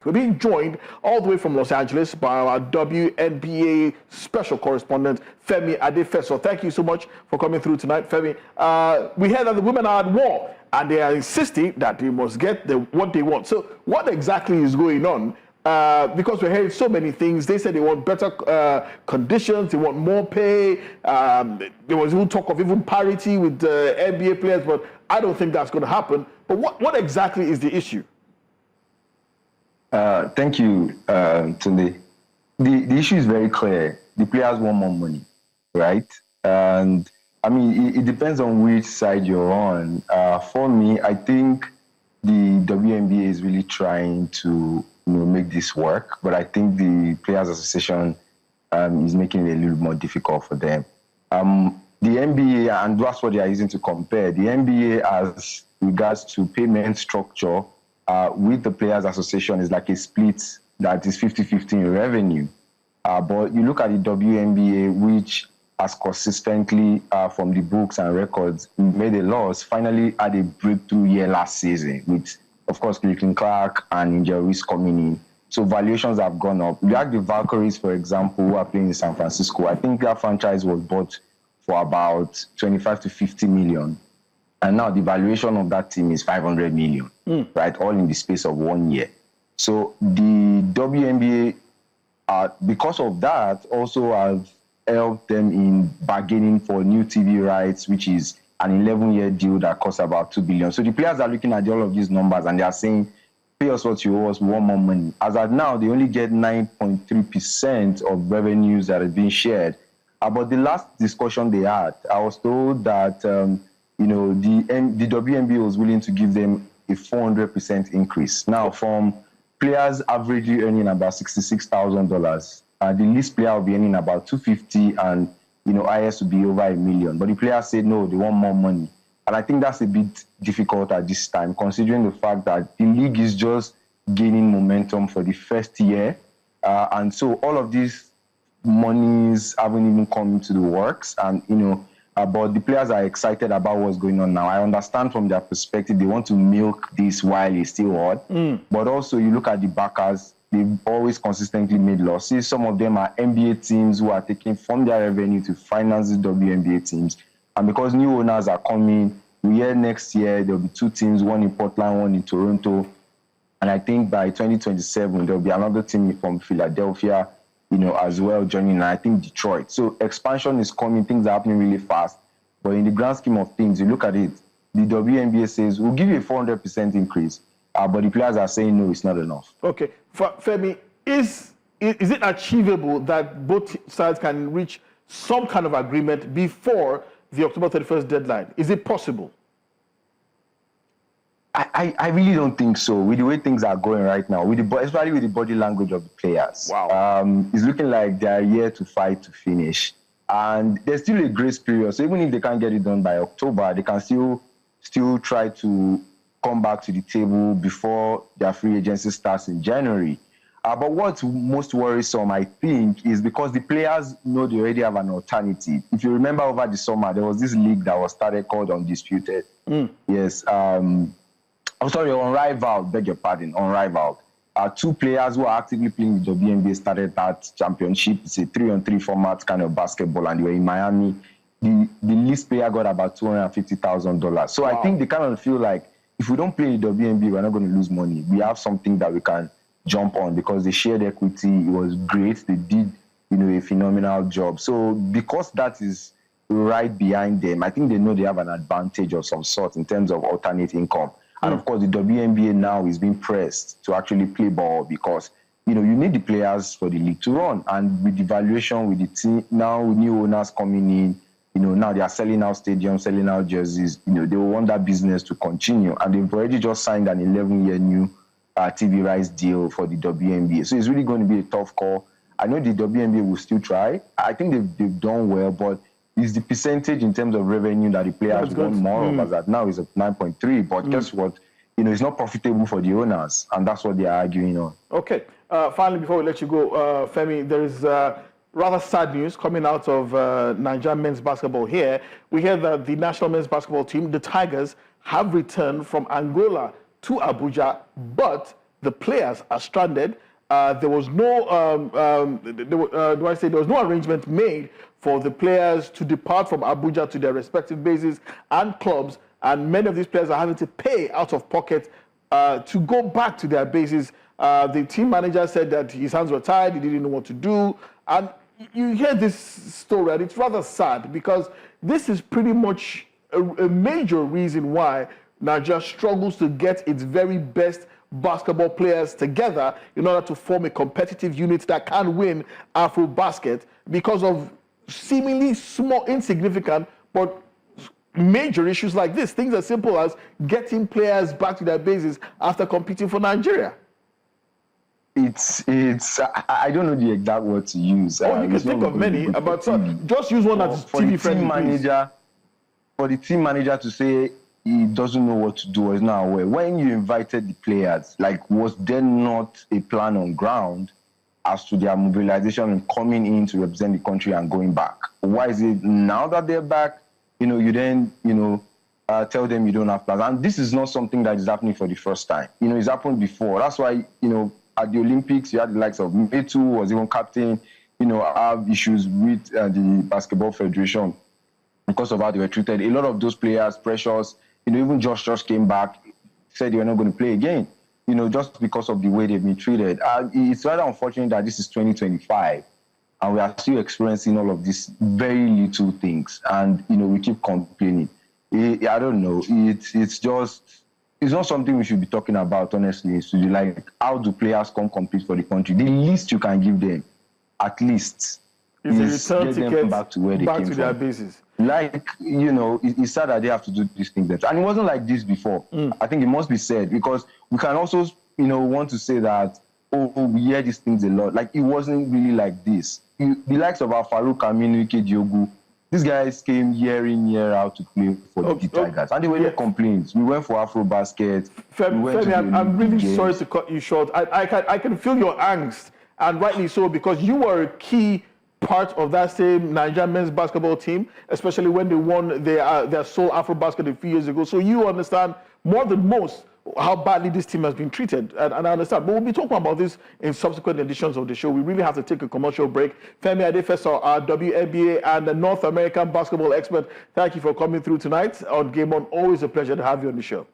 We're being joined all the way from Los Angeles by our WNBA special correspondent, Femi Adefeso. Thank you so much for coming through tonight, Femi. We heard that the women are at war and they are insisting that they must get what they want. So what exactly is going on? Because we're hearing so many things. They said they want better conditions, they want more pay. There was even talk of even parity with the NBA players, but I don't think that's going to happen. But what exactly is the issue? Thank you, Tunde. The issue is very clear. The players want more money, right? And I mean, it depends on which side you're on. For me, I think the WNBA is really trying to make this work, but I think the Players Association is making it a little more difficult for them. The NBA, and that's what they are using to compare, the NBA as regards to payment structure with the Players Association is like a split that is 50-50 in revenue. But you look at the WNBA, which has consistently, from the books and records, made a loss, finally had a breakthrough year last season with, of course, Caitlin Clark and injuries coming in. So valuations have gone up. You have the Valkyries, for example, who are playing in San Francisco. I think their franchise was bought for about 25 to 50 million. And now the valuation of that team is 500 million, right? All in the space of 1 year. So the WNBA, because of that, also have helped them in bargaining for new TV rights, which is an 11-year deal that costs about 2 billion. So the players are looking at all of these numbers and they are saying, pay us what you owe us, we want more money. As of now, they only get 9.3% of revenues that have been shared. But the last discussion they had, I was told that the WNBA was willing to give them a 400% increase. Now, from players averagely earning about $66,000, the least player will be earning about $250,000, and highest will be over $1 million. But the players said no, they want more money, and I think that's a bit difficult at this time, considering the fact that the league is just gaining momentum for the first year, and so all of these monies haven't even come into the works, and but the players are excited about what's going on now. I understand from their perspective, they want to milk this while it's still hot. But also, you look at the backers, they've always consistently made losses. Some of them are NBA teams who are taking from their revenue to finance the WNBA teams. And because new owners are coming, we hear next year there'll be 2 teams, one in Portland, one in Toronto. And I think by 2027, there'll be another team from Philadelphia, as well joining, and I think Detroit. So expansion is coming, things are happening really fast. But in the grand scheme of things, you look at it, the WNBA says, we'll give you a 400% increase. But the players are saying, no, it's not enough. Okay. Femi, is it achievable that both sides can reach some kind of agreement before the October 31st deadline? Is it possible? I really don't think so, with the way things are going right now, especially with the body language of the players. Wow. It's looking like they are here to fight to finish. And there's still a grace period. So even if they can't get it done by October, they can still try to come back to the table before their free agency starts in January. But what's most worrisome, I think, is because the players know they already have an alternative. If you remember over the summer, there was this league that was started called Undisputed. Yes. I'm sorry, Unrivaled, beg your pardon, Unrivaled. 2 players who are actively playing the WNBA started that championship. It's a 3-on-3 format kind of basketball, and they were in Miami. The least player got about $250,000. So wow. I think they kind of feel like, if we don't play the WNBA, we're not going to lose money. We have something that we can jump on because they shared equity. It was great. They did, a phenomenal job. So because that is right behind them, I think they know they have an advantage of some sort in terms of alternate income. And of course, the WNBA now is being pressed to actually play ball because, you need the players for the league to run. And with the valuation, with the team, now with new owners coming in, now they are selling out stadiums, selling out jerseys, they will want that business to continue. And they've already just signed an 11-year new TV rights deal for the WNBA. So it's really going to be a tough call. I know the WNBA will still try. I think they've done well, but it's the percentage in terms of revenue that the players want more of, as that now is at 9.3. But guess what? It's not profitable for the owners, and that's what they are arguing on. Okay. Finally, before we let you go, Femi, there is rather sad news coming out of Nigeria men's basketball here. We hear that the national men's basketball team, the Tigers, have returned from Angola to Abuja, but the players are stranded. There was no, there was no arrangement made for the players to depart from Abuja to their respective bases and clubs, and many of these players are having to pay out of pocket to go back to their bases. The team manager said that his hands were tied, he didn't know what to do, and you hear this story, and it's rather sad because this is pretty much a major reason why Nigeria struggles to get its very best basketball players together in order to form a competitive unit that can win AfroBasket, because of seemingly small, insignificant, but major issues like this. Things as simple as getting players back to their bases after competing for Nigeria. I don't know the exact word to use. Oh, you can think of many, but just use one that's TV friendly. For the team manager to say he doesn't know what to do or is not aware, when you invited the players, like, was there not a plan on ground as to their mobilization and coming in to represent the country and going back? Why is it now that they're back, you then, tell them you don't have plans? And this is not something that is happening for the first time. It's happened before. That's why, at the Olympics, you had the likes of Metu, was even captain, have issues with the Basketball Federation because of how they were treated. A lot of those players, Precious, even Josh came back, said they were not going to play again, just because of the way they've been treated. It's rather unfortunate that this is 2025 and we are still experiencing all of these very little things, and, we keep complaining. I don't know. It's not something we should be talking about, honestly. It's like, how do players come compete for the country? The least you can give them, at least, is a return ticket back to where they came to their bases. Like, it's sad that they have to do these things. And it wasn't like this before. I think it must be said, because we can also, want to say that, we hear these things a lot. Like, it wasn't really like this. The likes of our Farouk Aminu, Ike Diogu, these guys came year in, year out to play for the Tigers. And there were no complaints. We went for AfroBasket. Femi, I'm really sorry to cut you short. I can feel your angst, and rightly so, because you were a key part of that same Nigerian men's basketball team, especially when they won their sole AfroBasket a few years ago. So you understand more than most how badly this team has been treated, and I understand. But we'll be talking about this in subsequent editions of the show. We really have to take a commercial break. Femi Adefeso, our WNBA and the North American basketball expert, thank you for coming through tonight on Game On. Always a pleasure to have you on the show.